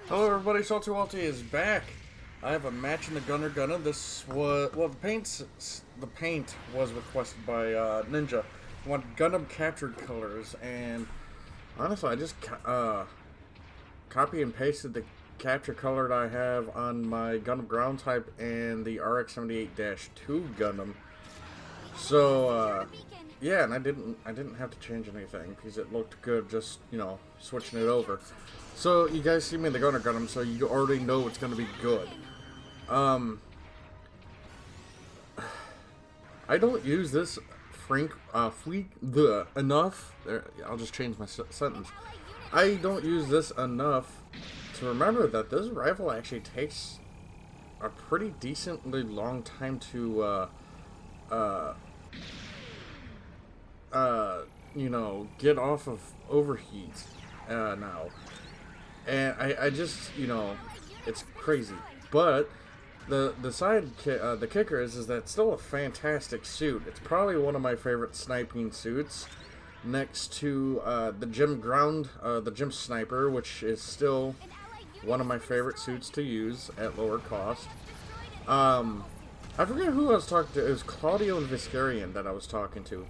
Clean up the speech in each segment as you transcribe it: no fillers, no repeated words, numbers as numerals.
Hello everybody, Salty is back. I have a match in the Gundam. This was, well, the paint was requested by Ninja. I want Gundam captured colors, and honestly, I just copy and pasted the capture color that I have on my Gundam ground type and the RX-78-2 Gundam. So yeah, and I didn't have to change anything because it looked good just, you know, switching it over. So you guys see me in the Gundam, so you already know it's gonna be good. I don't use this enough. There, I'll just change my sentence. I don't use this enough to remember that this rifle actually takes a pretty decently long time to you know, get off of overheat now. And I just, you know, it's crazy. But the kicker is that it's still a fantastic suit. It's probably one of my favorite sniping suits, next to the gym sniper, which is still one of my favorite suits to use at lower cost. I forget who I was talking to. It was Claudio and Viscarian that I was talking to.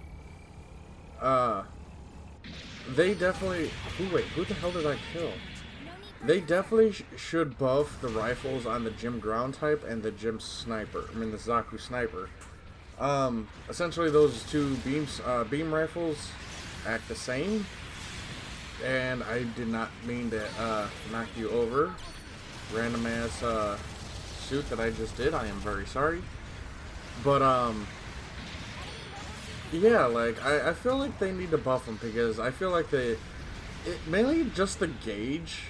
They definitely. Wait, who the hell did I kill? They definitely should buff the rifles on the gym ground type and the gym sniper. I mean, the Zaku sniper. Essentially, those two beam rifles act the same. And I did not mean to knock you over. Random ass suit that I just did. I am very sorry. But yeah, like I feel like they need to buff them because I feel like mainly just the gauge.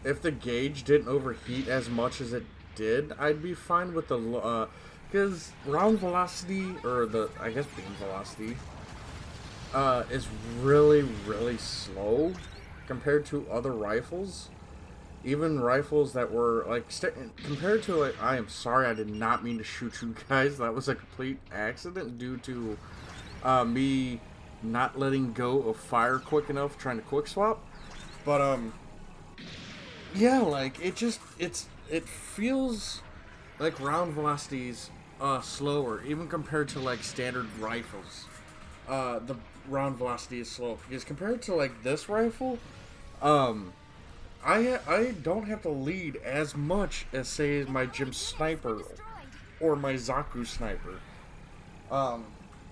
If the gauge didn't overheat as much as it did, I'd be fine with the because round velocity, or I guess beam velocity, is really slow compared to other rifles. Even rifles that were like compared to, like, I am sorry, I did not mean to shoot you guys. That was a complete accident due to me not letting go of fire quick enough, trying to quick swap. But yeah, like it feels like round velocity's slower, even compared to like standard rifles. The round velocity is slow because compared to like this rifle, I don't have to lead as much as, say, my gym sniper or my Zaku sniper,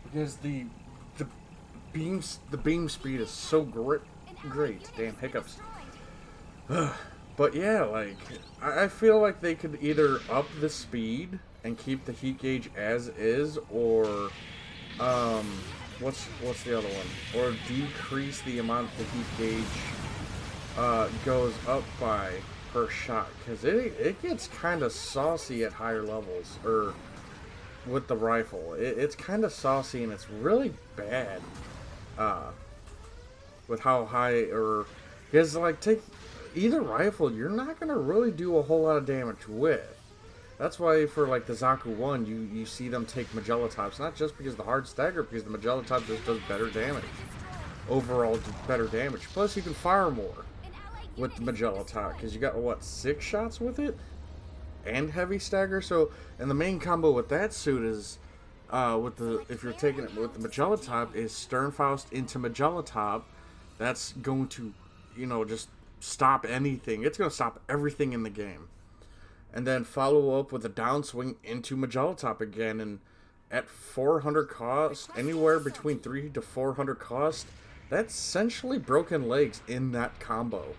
because the beam speed is so great. Damn hiccups. But yeah, like I feel like they could either up the speed and keep the heat gauge as is, or what's the other one? Or decrease the amount the heat gauge goes up by per shot, because it gets kind of saucy at higher levels, or with the rifle. It's kind of saucy and it's really bad with how high, or because like take either rifle, you're not gonna really do a whole lot of damage with. That's why for like the Zaku 1, you see them take Magella Tops, not just because of the hard stagger, because the Magella Top just does better damage. Overall, better damage. Plus, you can fire more with the Magella Top, because you got, what, 6 shots with it? And heavy stagger. So, and the main combo with that suit is, if you're taking it with the Magella Top, is Sternfaust into Magella Top. That's going to, you know, just stop anything. It's going to stop everything in the game. And then follow up with a downswing into Magella Top again, and at 400 cost, anywhere between 300 to 400 cost, that's essentially broken legs in that combo.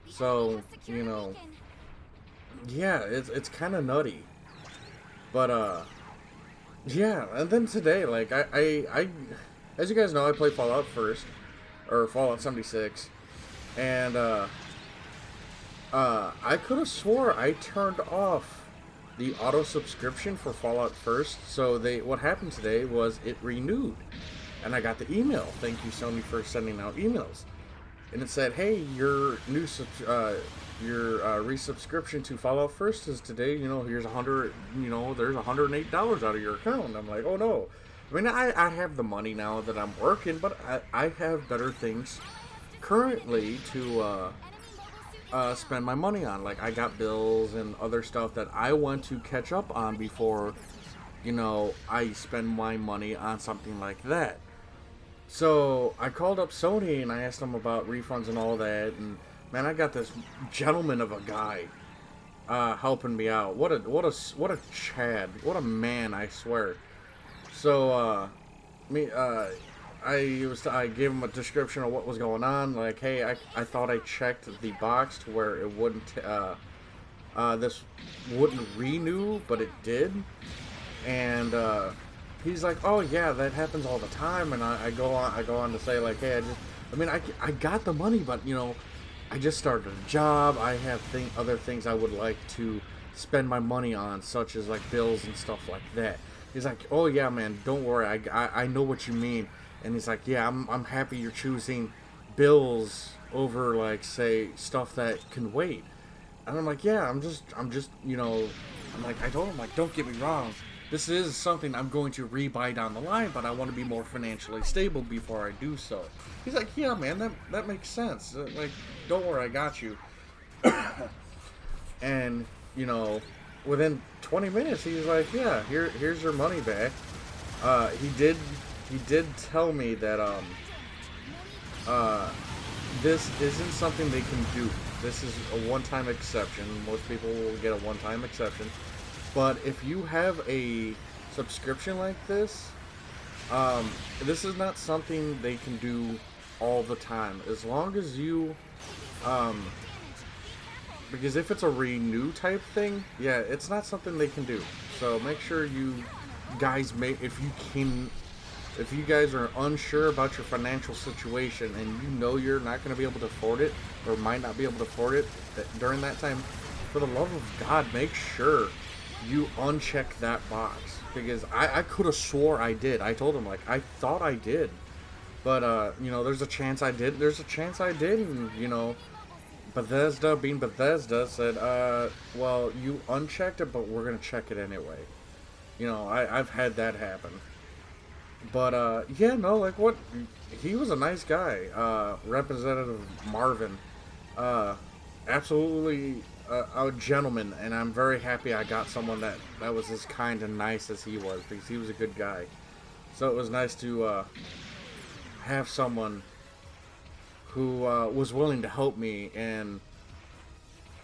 So, you know, yeah, it's kind of nutty. But yeah, and then today, like I as you guys know, I play Fallout first, or Fallout 76. And I could have swore I turned off the auto subscription for Fallout First. So what happened today was it renewed, and I got the email. Thank you, Sony, for sending out emails. And it said, "Hey, your new resubscription to Fallout First is today. You know, here's $100. You know, there's $108 out of your account." And I'm like, "Oh no." I mean, I have the money now that I'm working, but I have better things currently to spend my money on. Like I got bills and other stuff that I want to catch up on before, I spend my money on something like that. So I called up Sony and I asked them about refunds and all that, and man, I got this gentleman of a guy helping me out. What a Chad, what a man, I swear. So me I gave him a description of what was going on. Like, hey, I thought I checked the box to where it wouldn't this wouldn't renew, but it did. And he's like, oh yeah, that happens all the time. And I go on to say like, hey, I got the money, but I just started a job. I have other things I would like to spend my money on, such as like bills and stuff like that. He's like, oh yeah, man, don't worry. I know what you mean. And he's like, yeah, I'm happy you're choosing bills over like say stuff that can wait. And I'm like, yeah, I'm just I'm like, I told him like, don't get me wrong. This is something I'm going to rebuy down the line, but I want to be more financially stable before I do so. He's like, yeah, man, that makes sense. Like, don't worry, I got you. And, within 20 minutes, he's like, yeah, here's your money back. He did tell me that, this isn't something they can do. This is a one-time exception. Most people will get a one-time exception. But if you have a subscription like this, this is not something they can do all the time. As long as you, because if it's a renew type thing, yeah, it's not something they can do. So make sure you guys if you guys are unsure about your financial situation and you're not going to be able to afford it or might not be able to afford it during that time, for the love of God, make sure you uncheck that box, because I could have swore I did. I told him, like, I thought I did, but there's a chance I did. There's a chance I didn't. Bethesda, being Bethesda, said, well, you unchecked it, but we're gonna check it anyway. I've had that happen. But yeah, no, like, what, he was a nice guy. Representative Marvin, absolutely a gentleman, and I'm very happy I got someone that was as kind and nice as he was, because he was a good guy. So it was nice to have someone who was willing to help me and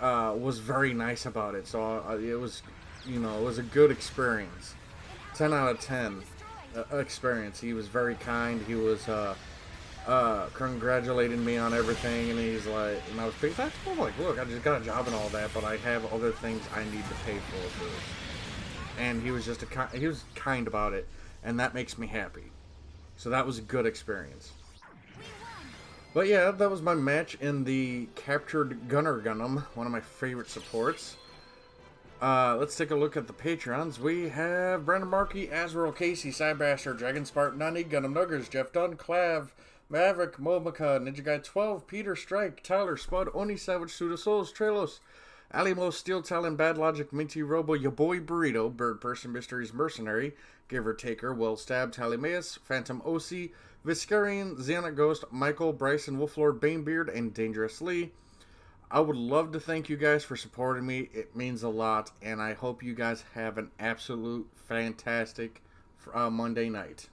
was very nice about it. So it was, it was a good experience. 10 out of 10 experience. He was very kind. He was congratulating me on everything, and he's like, and I was pretty thankful. I'm like, look, I just got a job and all that, but I have other things I need to pay for first. And he was just he was kind about it, and that makes me happy. So that was a good experience. But yeah, that was my match in the Captured Gunner Gundam, one of my favorite supports. Let's take a look at the Patreons. We have Brandon Markey, Azrael Casey, Cybaster, Dragon Spartan 90, Gundam Nuggers, Jeff Dunn, Clav, Maverick, Momaka, Ninja Guy 12, Peter Strike, Tyler, Spud, Oni Savage, Suda Souls, Trelos, Alimo, Steel Talon, Bad Logic, Minty Robo, Ya Boy Burrito, Bird Person Mysteries Mercenary, Giver Taker, Well Stab, Talimaeus, Phantom OC, Viscarian, Xeonic Ghost, Michael, Bryson, Wolflord, Banebeard, and Dangerous Lee. I would love to thank you guys for supporting me. It means a lot, and I hope you guys have an absolute fantastic Monday night.